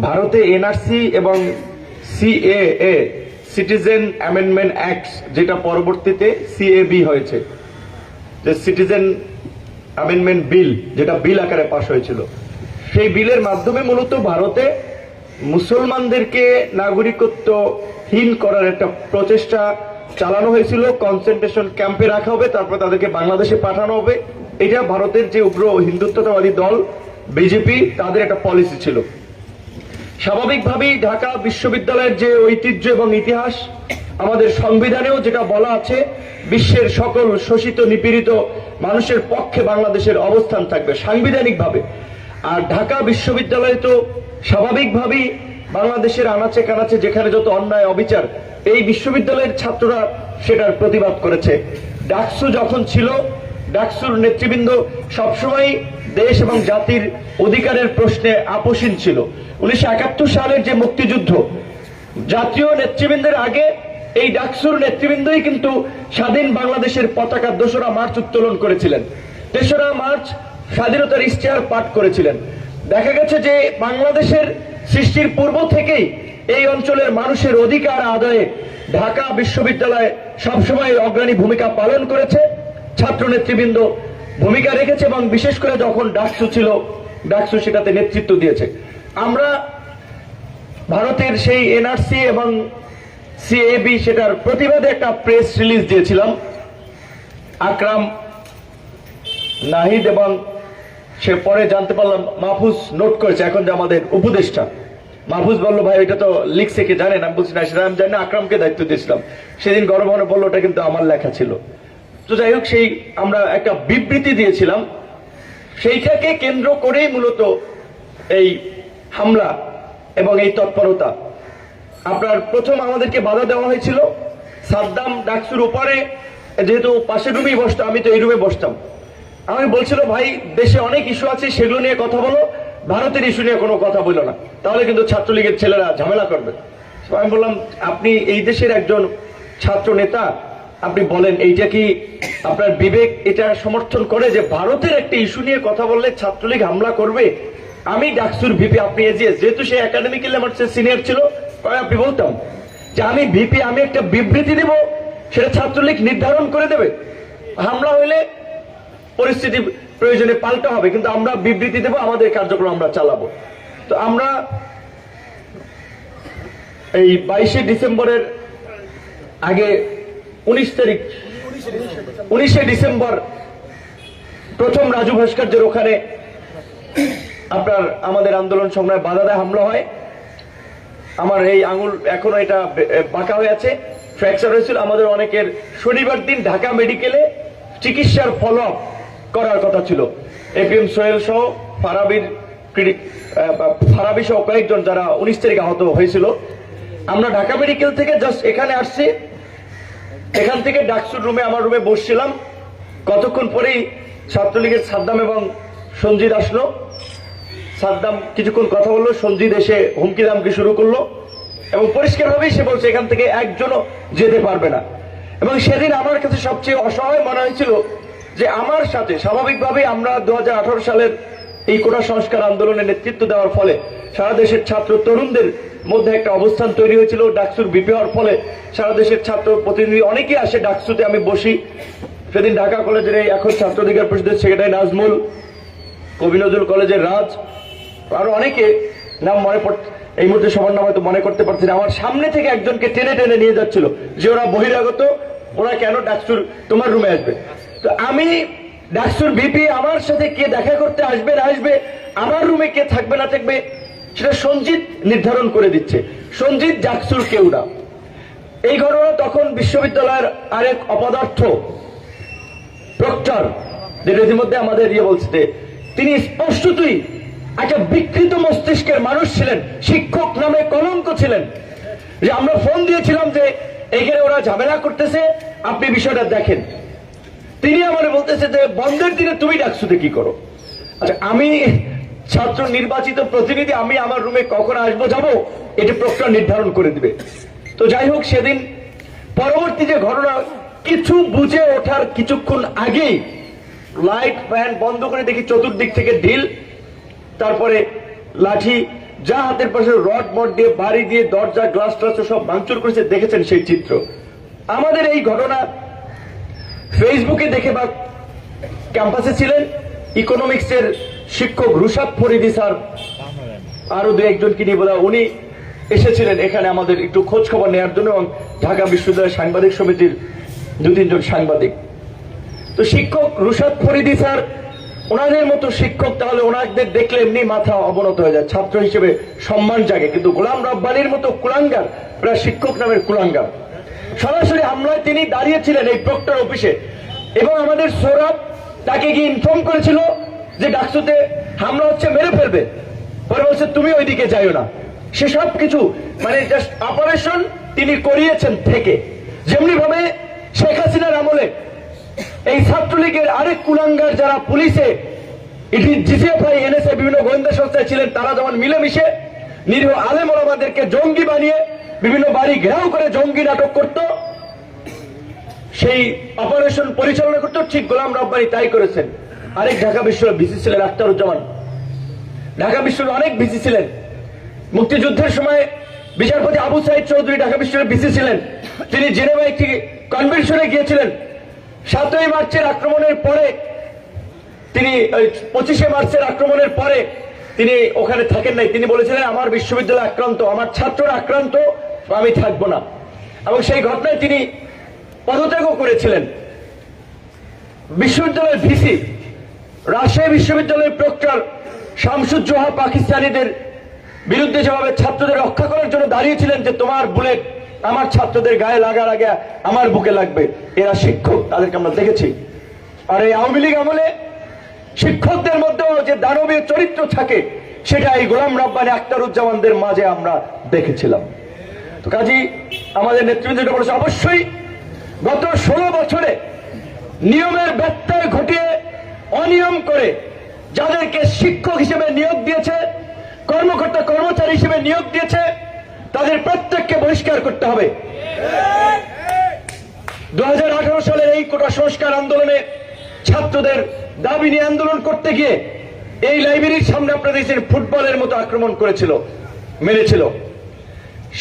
ভারতে এনআরসি এবং CAA citizen amendment act, যেটা পরবর্তীতে সিএবি হয়েছে, যে সিটিজেন অ্যামেন্ডমেন্ট বিল, যেটা বিল আকারে পাশ হয়েছিল, সেই বিলের মাধ্যমে মূলত ভারতে মুসলমানদেরকে নাগরিকত্বহীন করার একটা প্রচেষ্টা চালানো হয়েছিল। কনসেন্ট্রেশন ক্যাম্পে রাখা হবে, তারপর তাদেরকে বাংলাদেশে পাঠানো হবে। এটা ভারতের যে উগ্র হিন্দুত্ববাদী দল বিজেপি, তাদের একটা পলিসি ছিল। স্বাভাবিকভাবেই ঢাকা বিশ্ববিদ্যালয়ের যে ঐতিহ্য এবং ইতিহাস, আমাদের সংবিধানেও যেটা বলা আছে, বিশ্বের সকল শোষিত নিপীড়িত মানুষের পক্ষে বাংলাদেশের অবস্থান থাকবে সাংবিধানিকভাবে। আর ঢাকা বিশ্ববিদ্যালয় তো স্বাভাবিকভাবেই বাংলাদেশের আনাচে কানাচে যেখানে যত অন্যায় অবিচার, এই বিশ্ববিদ্যালয়ের ছাত্ররা সেটার প্রতিবাদ করেছে। ডাকসু যখন ছিল, ডাকসুর নেতৃবৃন্দ সবসময় দেশ এবং জাতির অধিকারের প্রশ্নে আপোষহীন ছিল। 1971 সালের যে মুক্তিযুদ্ধ, জাতীয় নেতৃবৃন্দের আগে এই ডাকসুর নেতৃবৃন্দই কিন্তু স্বাধীন বাংলাদেশের পতাকা 2রা মার্চ উত্তোলন করেছিলেন। 3রা মার্চ স্বাধীনতার ইশতেহার পাঠ করেছিলেন। দেখা গেছে যে বাংলাদেশের সৃষ্টির পূর্ব থেকেই এই অঞ্চলের মানুষের অধিকার আদায়ে ঢাকা বিশ্ববিদ্যালয় সবসময় অগ্রণী ভূমিকা পালন করেছে, ছাত্র নেতৃবৃন্দ ভূমিকা রেখেছে, এবং বিশেষ করে যখন ডাকসু ছিল, ডাকসু সেটাতে নেতৃত্ব দিয়েছে। আমরা ভারতের সেই এনআরসি এবং সিএবি সেটার প্রতিবাদে একটা প্রেস রিলিজ দিয়েছিলাম। আকরাম, নাহিদ এবং সে পরে জানতে পারলাম মাহফুজ নোট করেছে, এখন যে আমাদের উপদেষ্টা মাহফুজ বললো, ভাই এটা তো লিখছে কি জানেন? আমি বলছি না, সেটা আমি জানি না, আকরামকে দায়িত্ব দিয়েছিলাম। সেদিন গণভবনে বললো ওটা কিন্তু আমার লেখা ছিল। তো যাই হোক, সেই আমরা একটা বিবৃতি দিয়েছিলাম, সেইটাকে কেন্দ্র করেই মূলত এই হামলা এবং এই তৎপরতা। আপনার প্রথম আমাদেরকে বাধা দেওয়া হয়েছিল। সাদ্দাম ডাকসুর উপরে, যেহেতু পাশের রুমেই বসতাম, আমি তো এই রুমে বসতাম, আমাকে বলছিল, ভাই দেশে অনেক ইস্যু আছে, সেগুলো নিয়ে কথা বলো, ভারতের ইস্যু নিয়ে কোনো কথা বলো না, তাহলে কিন্তু ছাত্রলীগের ছেলেরা ঝামেলা করবে। আমি বললাম, আপনি এই দেশের একজন ছাত্র নেতা, আপনি বলেন এইটা কি আপনার বিবেক এটা সমর্থন করে যে ভারতের একটা ইস্যু নিয়ে কথা বললে ছাত্রলীগ হামলা করবে? আমি ডাকসুর ভিপি, আপনি এজিএস, যেহেতু সে একাডেমিক্যালি আমার সিনিয়র ছিল, আপনি বলতাম যে আমি ভিপি, আমি একটা বিবৃতি দেব, সেটা ছাত্রলীগ নির্ধারণ করে দেবে। হামলা হইলে পরিস্থিতি প্রয়োজনে পাল্টা হবে, কিন্তু আমরা বিবৃতি দেব, আমাদের কার্যক্রম আমরা চালাবো। তো আমরা এই 22শে ডিসেম্বরের আগে 19শে ডিসেম্বর প্রথম রাজু ভাস্কর্যের ওখানে আপনার আমাদের আন্দোলন সংগ্রামে বাধা দেয়, হামলা হয়। আমার এই আঙুল এখনো এটা বাঁকা হয়ে আছে, ফ্র্যাকচার হয়েছিল। আমাদের অনেকের শনিবার দিন ঢাকা মেডিকেলে চিকিৎসার ফলো আপ করার কথা ছিল। এপিএম সোহেল সহ ফারাবি সহ কয়েকজন যারা 19 তারিখে আহত হয়েছিল। আমরা ঢাকা মেডিকেল থেকে জাস্ট এখানে আসছি, এখান থেকে ডাকসুর রুমে, আমার রুমে বসছিলাম। কতক্ষণ পরেই ছাত্রলীগের সাদ্দাম এবং সঞ্জিত আসলো। সাদ্দাম কিছুক্ষণ কথা বললো, সঞ্জিত এসে হুমকি দামকি শুরু করলো, এবং পরিষ্কারভাবেই সে বলছে এখান থেকে একজনও যেতে পারবে না। এবং সেদিন আমার কাছে সবচেয়ে অসহায় মনে হয়েছিল যে আমার সাথে স্বাভাবিকভাবেই আমরা 2018 সালের এই কোটা সংস্কার আন্দোলনে নেতৃত্ব দেওয়ার ফলে সারা দেশের ছাত্র তরুণদের মধ্যে একটা অবস্থান তৈরি হয়েছিল। ডাকসুর বিপি হওয়ার ফলে সারা দেশের ছাত্র প্রতিনিধি অনেকেই আসে ডাকসুতে, আমি বসি। সেদিন ঢাকা কলেজের এখন ছাত্র অধিকার পরিষদের সেক্রেটারি নাজমুল, কবি নজরুল কলেজের রাজ, আরো অনেকে নাম মনে এই মুহূর্তে সবার নাম হয়তো মনে করতে পারছি না, আমার সামনে থেকে একজনকে টেনে টেনে নিয়ে যাচ্ছিল যে ওরা বহিরাগত, ওরা কেন ডাকসুর তোমার রুমে আসবে? তো আমি ডাকসুর ভিপি, আমার সাথে কে দেখা করতে আসবে না আসবে, আমার রুমে কে থাকবে না থাকবে, সেটা সঞ্জিত নির্ধারণ করে দিচ্ছে। সঞ্জিত ডাকসুর কেউ না। এই ঘটনা তখন বিশ্ববিদ্যালয়ের আরেক অপদার্থ প্রক্টর, যেটা ইতিমধ্যে আমাদের বলছে, তিনি স্পষ্টতই একটা বিকৃত মস্তিষ্কের মানুষ ছিলেন, শিক্ষক নামে কলঙ্ক ছিলেন। যে আমরা ফোন দিয়েছিলাম যে এখানে ওরা ঝামেলা করতেছে, আপনি বিষয়টা দেখেন। তিনি আমার বলতেছে যে বন্ধের দিনে তুমি ডাকসুতে কি করো? আচ্ছা, আমি ছাত্র নির্বাচিত প্রতিনিধি, আমি আমার রুমে কখন আসবো যাবো এটি প্রক্টর নির্ধারণ করে দিবে। তো যাই হোক, সেদিন পরবর্তী যে ঘটনা, কিছু বুঝে ওঠার কিছুক্ষণ আগেই লাইট ফ্যান বন্ধ করে দেখি চতুর্দিক থেকে ঢিল, তারপরে লাঠি, যা হাতের পাশে রড মড দিয়ে বাড়ি দিয়ে দরজা গ্লাস ট্লাস সব ভাঙচুর করেছে, দেখেছেন সেই চিত্র। আমাদের এই ঘটনা ফেসবুকে দেখে বা ক্যাম্পাসে ছিলেন ইকোনমিক্সের শিক্ষক রুশাদ ফরিদি স্যার, আরো দু একজনকে নিয়ে বোধহয় উনি এসেছিলেন এখানে আমাদের একটু খোঁজ খবর নেওয়ার জন্য, এবং ঢাকা বিশ্ববিদ্যালয়ের সাংবাদিক সমিতির 2-3 জন সাংবাদিক। তো শিক্ষক রুশাদ ফরিদি স্যার, ওনাদের মতো শিক্ষক, তাহলে ওনাদের দেখলে এমনি মাথা অবনত হয়ে যায়, ছাত্র হিসেবে সম্মান জাগে। কিন্তু গোলাম রব্বানির মতো কুলাঙ্গার, প্রায় শিক্ষক নামের কুলাঙ্গার, সরাসরি হামলায় তিনি দাঁড়িয়েছিলেন এই প্রক্টর অফিসে, এবং আমাদের সৌরভ তাকে গিয়ে ইনফর্ম করেছিল যে ডাকসুতে হামলা হচ্ছে, মেরে ফেলবে। পরে বলছে তুমি ওইদিকে যাইও না। সেসব কিছু মানে জাস্ট অপারেশন তিনি করিয়েছেন থেকে, যেমনি ভাবে শেখ হাসিনার আমলে এই ছাত্রলীগের আরেক কুলাঙ্গার যারা পুলিশে, জিসিএফআই, এনএসএ, বিভিন্ন গোয়েন্দা সংস্থায় ছিলেন, তারা যেমন মিলেমিশে নিরীহ আলেম ওলামাদেরকে জঙ্গি বানিয়ে বিভিন্ন বাড়ি ঘেরাও করে জঙ্গি নাটক করত, সেই অপারেশন পরিচালনা করত, ঠিক গোলাম রব্বানী তাই করেছেন। আরেক ঢাকা বিশ্ববিদ্যালয়ের ভিসি ছিলেন আখতারুজ্জামান, ঢাকা বিশ্ববিদ্যালয় অনেক ভিসি ছিলেন। মুক্তিযুদ্ধের সময় বিচারপতি আবু সাইদ চৌধুরী ঢাকা বিশ্ববিদ্যালয়ের ভিসি ছিলেন, তিনি জেনেভা একটি কনভেনশনে গিয়েছিলেন। 7ই মার্চের আক্রমণের পরে তিনি 25শে মার্চের আক্রমণের পরে তিনি ওখানে থাকেন নাই। তিনি বলেছিলেন আমার বিশ্ববিদ্যালয় আক্রান্ত, আমার ছাত্ররা আক্রান্ত, আমি থাকবো না। এবং সেই ঘটনায় তিনি পদত্যাগও করেছিলেন। বিশ্ববিদ্যালয়ের ভিসি, রাজশাহী বিশ্ববিদ্যালয়ের প্রক্টর শামসুজ্জোহা পাকিস্তানিদের বিরুদ্ধে যেভাবে ছাত্রদের রক্ষা করার জন্য দাঁড়িয়েছিলেন যে তোমার বুলেট আমার ছাত্রদের গায়ে লাগার আগে আমার বুকে লাগবে, এরা শিক্ষক, তাদেরকে আমরা দেখেছি। আর এই আওয়ামী লীগ আমলে শিক্ষকদের মধ্যেও যে দানবীয় চরিত্র থাকে, সেটা এই গোলাম রব্বানী, আখতারুজ্জামানদের মাঝে আমরা দেখেছিলাম। তো কাজী আমাদের নেতৃবৃন্দ যেটা বলেছে, অবশ্যই গত 16 বছরে নিয়মের ব্যত্যয় ঘটিয়ে অনিয়ম করে যাদেরকে শিক্ষক হিসেবে নিয়োগ দিয়েছে, কর্মকর্তা কর্মচারী হিসেবে নিয়োগ দিয়েছে, তাদের প্রত্যেককে বহিষ্কার করতে হবে। 2018 সালের এই কোটা সংস্কার আন্দোলনে ছাত্রদের দাবি নিয়ে আন্দোলন করতে গিয়ে এই লাইব্রেরির সামনে আপনারা দেখছেন ফুটবলের মতো আক্রমণ করেছিল, মেরেছিল।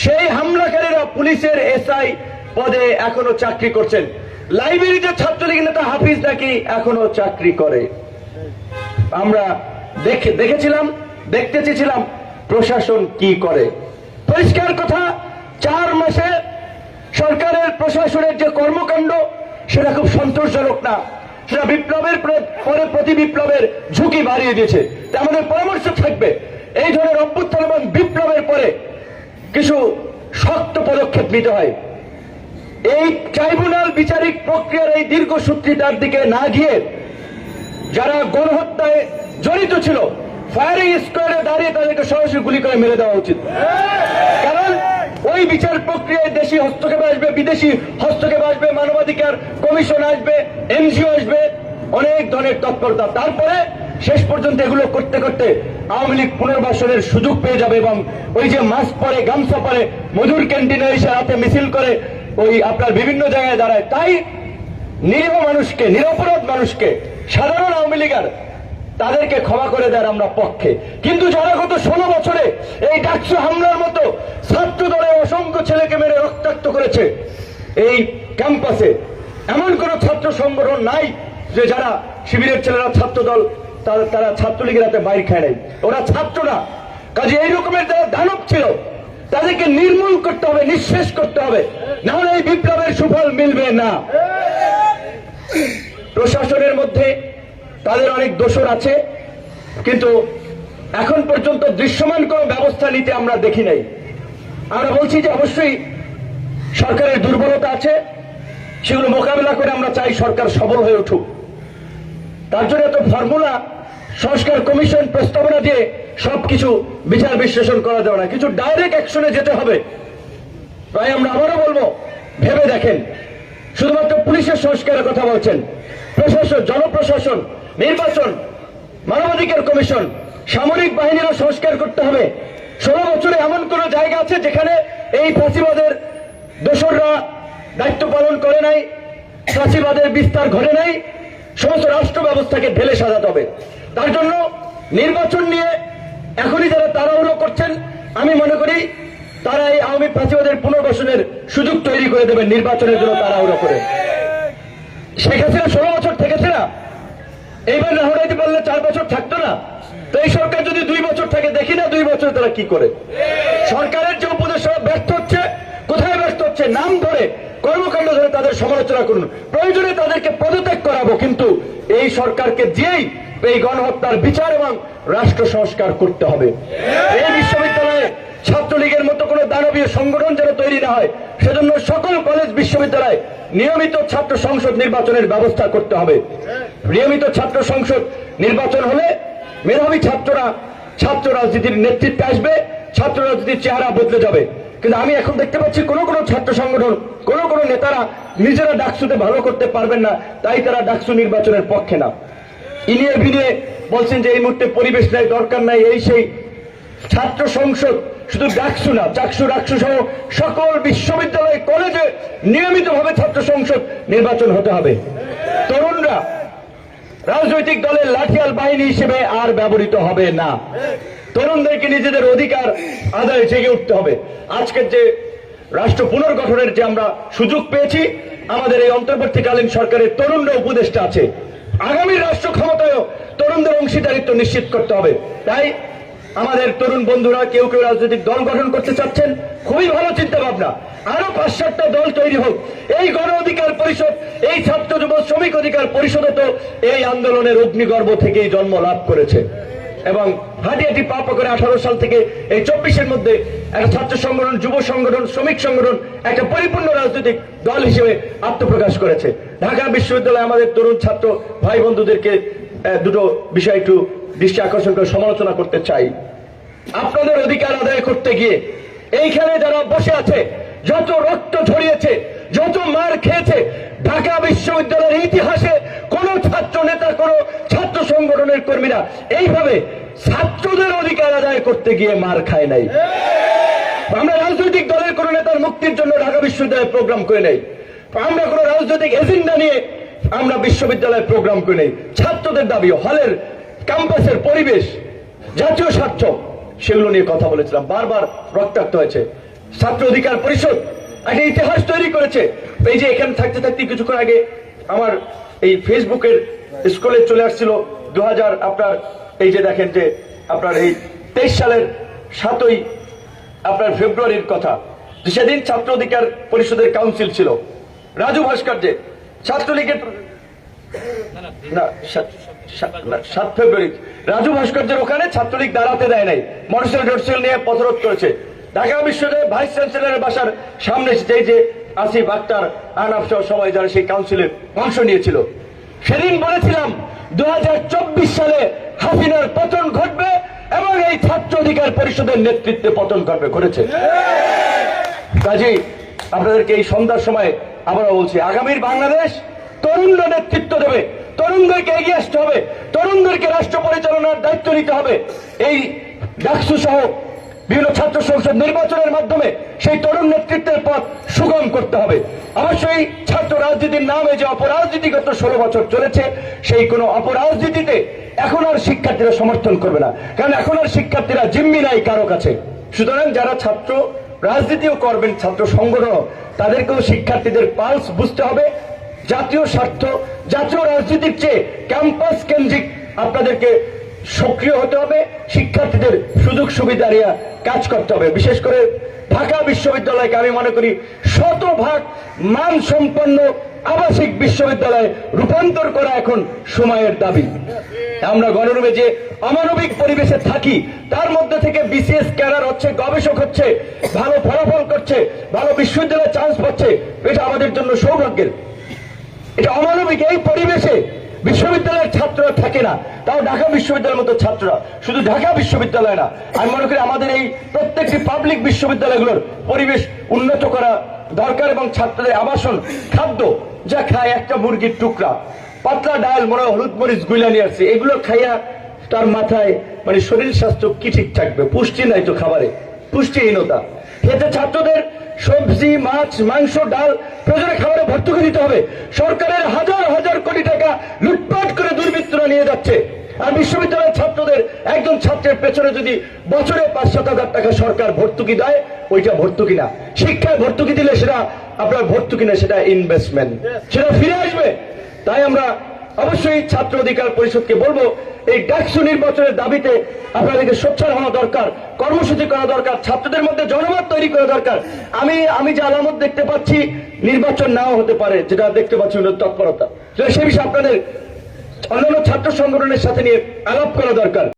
সেই হামলাকারীরা পুলিশের এসআই পদে এখনো চাকরি করছেন। লাইব্রেরিতে ছাত্রলীগ নেতা হাফিজ নাকি এখনো চাকরি করে। আমরা দেখেছিলাম, দেখতে চেয়েছিলাম প্রশাসন কি করে। পরিষ্কার কথা, 4 মাসে সরকারের প্রশাসনের যে কর্মকাণ্ড, সেটা খুব সন্তোষজনক না। সেটা বিপ্লবের পরে প্রতি বিপ্লবের ঝুঁকি বাড়িয়ে দিয়েছে। তা আমাদের পরামর্শ থাকবে, এই ধরনের অভ্যুত্থান এবং বিপ্লবের পরে কিছু শক্ত পদক্ষেপ নিতে হয়। এই ট্রাইব্যুনাল বিচারিক প্রক্রিয়ার এই দীর্ঘসূত্রিতার দিকে না গিয়ে যারা গণহত্যায় জড়িত ছিল, ফায়ারিং স্কোয়াডে দাঁড়িয়ে তাদেরকে সরাসরি গুলি করে মেরে দেওয়া উচিত। কারণ ওই বিচার প্রক্রিয়ায় দেশি হস্তক্ষেপ আসবে, বিদেশি হস্তক্ষেপ আসবে, মানবাধিকার কমিশন আসবে, এনজিও আসবে, অনেক ধরনের তৎপরতা। তারপরে শেষ পর্যন্ত এগুলো করতে করতে আওয়ামী লীগ পুনর্বাসনের সুযোগ পেয়ে যাবে, এবং ওই যে মাস্ক পরে, গামছা পরে, মধুর ক্যান্টিনে এসে হাতে মিছিল করে ওই আপনার বিভিন্ন জায়গায় দাঁড়ায়। তাই নিরীহ মানুষকে, নিরপরাধ মানুষকে, সাধারণ আওয়ামী লীগার তাদেরকে ক্ষমা করে দেওয়ার আমরা পক্ষে। কিন্তু যারা গত 16 বছরে এই ডাকসু হামলার মতো ছাত্র দলের অসংখ্য ছেলেকে মেরে রক্তাক্ত করেছে, এই ক্যাম্পাসে এমন কোন ছাত্র সংগঠন নাই যে যারা শিবিরের ছেলেরা ছাত্র দল, তারা ছাত্রলীগের হাতে বাইর খায় নাই। ওরা ছাত্র না। কাজে এই রকমের যারা দানব ছিল তাদেরকে নির্মূল করতে হবে, নিঃশেষ করতে হবে, নাহলে এই বিপ্লবের সুফল মিলবে না। প্রশাসনের মধ্যে তাদের অনেক দোষর আছে, কিন্তু এখন পর্যন্ত দৃশ্যমান কোন ব্যবস্থা নিতে আমরা দেখি নাই। আমরা বলছি যে অবশ্যই সরকারের দুর্বলতা আছে, সেগুলো মোকাবেলা করে আমরা চাই সরকার সবল হয়ে উঠুক। তার জন্য এত ফর্মুলা সংস্কার কমিশন প্রস্তাবনা দিয়ে সবকিছু বিচার বিশ্লেষণ করা যাবে না, কিছু ডাইরেক্ট অ্যাকশনে যেতে হবে। তাই আমরা আবারও বলবো, ভেবে দেখেন। শুধুমাত্র পুলিশের সংস্কারের কথা বলছেন, প্রশাসন, জনপ্রশাসন, নির্বাচন, মানবাধিকার কমিশন, সামরিক বাহিনীরও সংস্কার করতে হবে। 16 বছরে এমন কোন জায়গা আছে যেখানে এই ফাঁসিবাদের দোসররা দায়িত্ব পালন করে নাই, ফাঁসিবাদের বিস্তার ঘটে নাই। সমস্ত রাষ্ট্র ব্যবস্থাকে ঢেলে সাজাতে হবে। তার জন্য নির্বাচন নিয়ে এখনই যারা তাড়াহুড়ো করছেন, আমি মনে করি তারা এই আওয়ামী ফ্যাসিবাদের পুনর্বাসনের সুযোগ তৈরি করে দেবেন নির্বাচনের জন্য তাড়াহুড়ো করে। শেখ হাসিনা 16 বছর থেকেছে না, এইবার না হটাইতে পারলে 4 বছর থাকতো না। তো এই সরকার যদি 2 বছর থাকে, দেখি না 2 বছর তারা কি করে। সরকারের যে উপদেষ্টা ব্যর্থ হচ্ছে, কোথায় ব্যর্থ হচ্ছে নাম ধরে, কর্মকাণ্ড ধরে তাদের সমালোচনা করুন, প্রয়োজনে তাদেরকে পদত্যাগ করাবো, কিন্তু এই সরকারকে দিয়েই এই গণহত্যার বিচার এবং রাষ্ট্র সংস্কার করতে হবে। এই বিশ্ববিদ্যালয়ে ছাত্রলীগের মতো কোন দানবীয় সংগঠন যেন তৈরি না হয়, সেজন্য সকল কলেজ বিশ্ববিদ্যালয়ে নিয়মিত ছাত্র সংসদ নির্বাচনের ব্যবস্থা করতে হবে। নিয়মিত ছাত্র সংসদ নির্বাচন হলে মেধাবী ছাত্ররা ছাত্র রাজনীতির নেতৃত্বে আসবে, ছাত্র রাজনীতির চেহারা বদলে যাবে। কিন্তু আমি এখন দেখতে পাচ্ছি কোন ছাত্র সংগঠন, কোন নেতারা নিজেরা ডাকসুতে ভালো করতে পারবেন না, তাই তারা ডাকসু নির্বাচনের পক্ষে না। ইনিয়ে বিনিয়ে বলছেন যে এই মুহূর্তে পরিবেশ নাই, দরকার নাই, এই সেই। ছাত্র সংসদ শুধু ডাকসু না, চাকসু ডাকসু সহ সকল বিশ্ববিদ্যালয় কলেজে নিয়মিতভাবে ছাত্র সংসদ নির্বাচন হতে হবে। তরুণরা রাজনৈতিক দলের লাঠিয়াল বাহিনী হিসেবে আর ব্যবহৃত হবে না। তরুণদেরকে নিজেদের অধিকার আদায়ে জেগে উঠতে হবে। আজকের যে রাষ্ট্র পুনর্গঠনের যে আমরা সুযোগ পেয়েছি, আমাদের এই অন্তর্বর্তীকালীন সরকারের তরুণরা উপদেষ্টা আছে, আগামী রাষ্ট্র ক্ষমতায়ও তরুণদের অংশীদারিত্ব নিশ্চিত করতে হবে। তাই আমাদের তরুণ বন্ধুরা কেউ কেউ রাজনৈতিক দল গঠন করতে চাচ্ছেন, খুবই ভালো চিন্তা ভাবনা। আরো 5-7টা দল তৈরি হোক। এই গণ অধিকার পরিষদ, এই ছাত্র যুব শ্রমিক অধিকার পরিষদও তো এই আন্দোলনের অগ্নিগর্ভ থেকেই জন্ম লাভ করেছে এবং হাঁটি হাঁটি পা পা করে 18 সাল থেকে এই 24-এর মধ্যে একটা ছাত্র সংগঠন, যুব সংগঠন, শ্রমিক সংগঠন একটা পরিপূর্ণ রাজনৈতিক দল হিসেবে আত্মপ্রকাশ করেছে। ঢাকা বিশ্ববিদ্যালয়ে আমাদের তরুণ ছাত্র ভাই বন্ধুদেরকে দুটো বিষয় একটু দৃষ্টি আকর্ষণ করে সমালোচনা করতে চাই। আপনাদের অধিকার আদায় করতে গিয়ে এইখানে যারা বসে আছে, যত রক্ত ঝরিয়েছে, যত মার খেয়েছে, ঢাকা বিশ্ববিদ্যালয়ের ইতিহাসে কোন ছাত্র নেতা, কোন ছাত্র সংগঠনের কর্মীরা এইভাবে ছাত্রদের অধিকার আদায় করতে গিয়ে মার খায় নাই। আমরা রাজনৈতিক দলের কোন নেতার মুক্তির জন্য ঢাকা বিশ্ববিদ্যালয়ে প্রোগ্রাম করে নেই, আমরা কোন রাজনৈতিক এজেন্ডা নিয়ে আমরা বিশ্ববিদ্যালয়ে প্রোগ্রাম করে নেই। ছাত্রদের দাবি, হলের ক্যাম্পাসের পরিবেশ, জাতীয় স্বার্থ, সেগুলো নিয়ে কথা বলেছিলাম, বারবার রক্তাক্ত হয়েছে। ছাত্র অধিকার পরিষদ একটা ইতিহাস তৈরি করেছে। এই যে এখানে থাকতে থাকতে কিছুক্ষণ আগে আমার এই ফেসবুকের স্কুলে চলে আসছিল 2000 আপনার এই যে দেখেন যে আপনার এই 23 সালের 7ই আপনার ফেব্রুয়ারির কথা, সেদিন ছাত্র অধিকার পরিষদের কাউন্সিল ছিল। রাজু ভাস্কর্যে ছাত্রলীগের না 7 ফেব্রুয়ারি রাজু ভাস্কর্যের ওখানে ছাত্রলীগ দাঁড়াতে দেয় নাই, মোটরসাইকেল নিয়ে পথরোধ করেছে। ঢাকা বিশ্ববিদ্যালয়ের ভাইস চ্যান্সেলরের বাসার সামনে যে আসিফ আক্তার, আনাফ সহ সবাই যারা সেই কাউন্সিলে অংশ নিয়েছিল, সেদিন বলেছিলাম 2024 সালে হাসিনার পতন ঘটবে এবং এই ছাত্র অধিকার পরিষদের নেতৃত্বে পতন ঘটবে, ঘটেছে। কাজেই আপনাদেরকে এই সন্ধ্যার সময় আবারও বলছি, আগামীর বাংলাদেশ তরুণরা নেতৃত্ব দেবে, তরুণদেরকে এগিয়ে আসতে হবে, তরুণদেরকে রাষ্ট্র পরিচালনার দায়িত্ব নিতে হবে। এই ডাকসু সহ বিভিন্ন ছাত্র সংসদ নির্বাচনের মাধ্যমে সেই তরুণ নেতৃত্বের পথ সুগম করতে হবে। অবশ্যই ছাত্র রাজনীতির নামে যে অপরাজনীতি গত 16 বছর চলেছে, সেই কোন অপরাজনীতিতে এখন আর শিক্ষার্থীরা সমর্থন করবে না, কারণ এখন আর শিক্ষার্থীরা জিম্মি নাই কারো কাছে। সুতরাং যারা ছাত্র রাজনীতিও করবেন, ছাত্র সংগঠনও, তাদেরকেও শিক্ষার্থীদের পালস বুঝতে হবে। জাতীয় স্বার্থ, জাতীয় রাজনীতির চেয়ে ক্যাম্পাস কেন্দ্রিক আপনাদেরকে সক্রিয় হতে হবে, শিক্ষার্থীদের সুযোগ সুবিধা নিয়ে কাজ করতে হবে। বিশেষ করে ঢাকা বিশ্ববিদ্যালয়কে আমি মনে করি 100% মানসম্পন্ন আবাসিক বিশ্ববিদ্যালয়ে রূপান্তর করা এখন সময়ের দাবি। আমরা গণরূপে যে অমানবিক পরিবেশে থাকি, তার মধ্যে থেকে বিসিএস ক্যাডার হচ্ছে, গবেষক হচ্ছে, ভালো ফলাফল করছে, ভালো বিশ্ববিদ্যালয়ে চান্স পাচ্ছে, এটা আমাদের জন্য সৌভাগ্যের। এটা অমানবিক এই পরিবেশে বিশ্ববিদ্যালয়ের ছাত্ররা থাকে না, তাও ঢাকা বিশ্ববিদ্যালয়ের মতো ছাত্ররা, শুধু ঢাকা বিশ্ববিদ্যালয় না, আমি মনে করি আমাদের এই প্রত্যেকটি পাবলিক বিশ্ববিদ্যালয়গুলোর পরিবেশ উন্নত করা দরকার এবং ছাত্রদের আবাসন, খাদ্য যা খায় একটা মুরগির টুকরা, পাতলা ডাল, মনে হলুদ মরিচ গুলা নিয়ে আসছে, এগুলো খাইয়া তার মাথায় মানে শরীর স্বাস্থ্য কি ঠিক থাকবে? পুষ্টি নাই তো খাবারে, পুষ্টিহীনতা। এতে ছাত্রদের সবজি, মাছ, মাংস, ডাল প্রয়োজনে খাবারে ভর্তুকি দিতে হবে। সরকারের হাজার হাজার কোটি টাকা লুটপাট করে দুর্বৃত্তরা নিয়ে যাচ্ছে। আর বিশ্ববিদ্যালয়ের ছাত্রদের একজন ছাত্রের পেছনে যদি বছরে 500,000 টাকা সরকার ভর্তুকি দেয়, ওইটা ভর্তুকি না। শিক্ষায় ভর্তুকি দিলে সেটা আপনার ভর্তুকি না, সেটা ইনভেস্টমেন্ট, সেটা ফিরে আসবে। তাই আমরা অবশ্যই ছাত্র অধিকার পরিষদকে বলবো, এই ডাকসু নির্বাচনের দাবিতে আপনাদেরকে সোচ্চার হওয়া দরকার, কর্মসূচি করা দরকার, ছাত্রদের মধ্যে জনমত তৈরি করা দরকার। আমি যে আলামত দেখতে পাচ্ছি, নির্বাচন নাও হতে পারে, যেটা দেখতে পাচ্ছি হলো তৎপরতা। সে বিষয়ে আপনাদের অন্যান্য ছাত্র সংগঠনের সাথে নিয়ে আলাপ করা দরকার।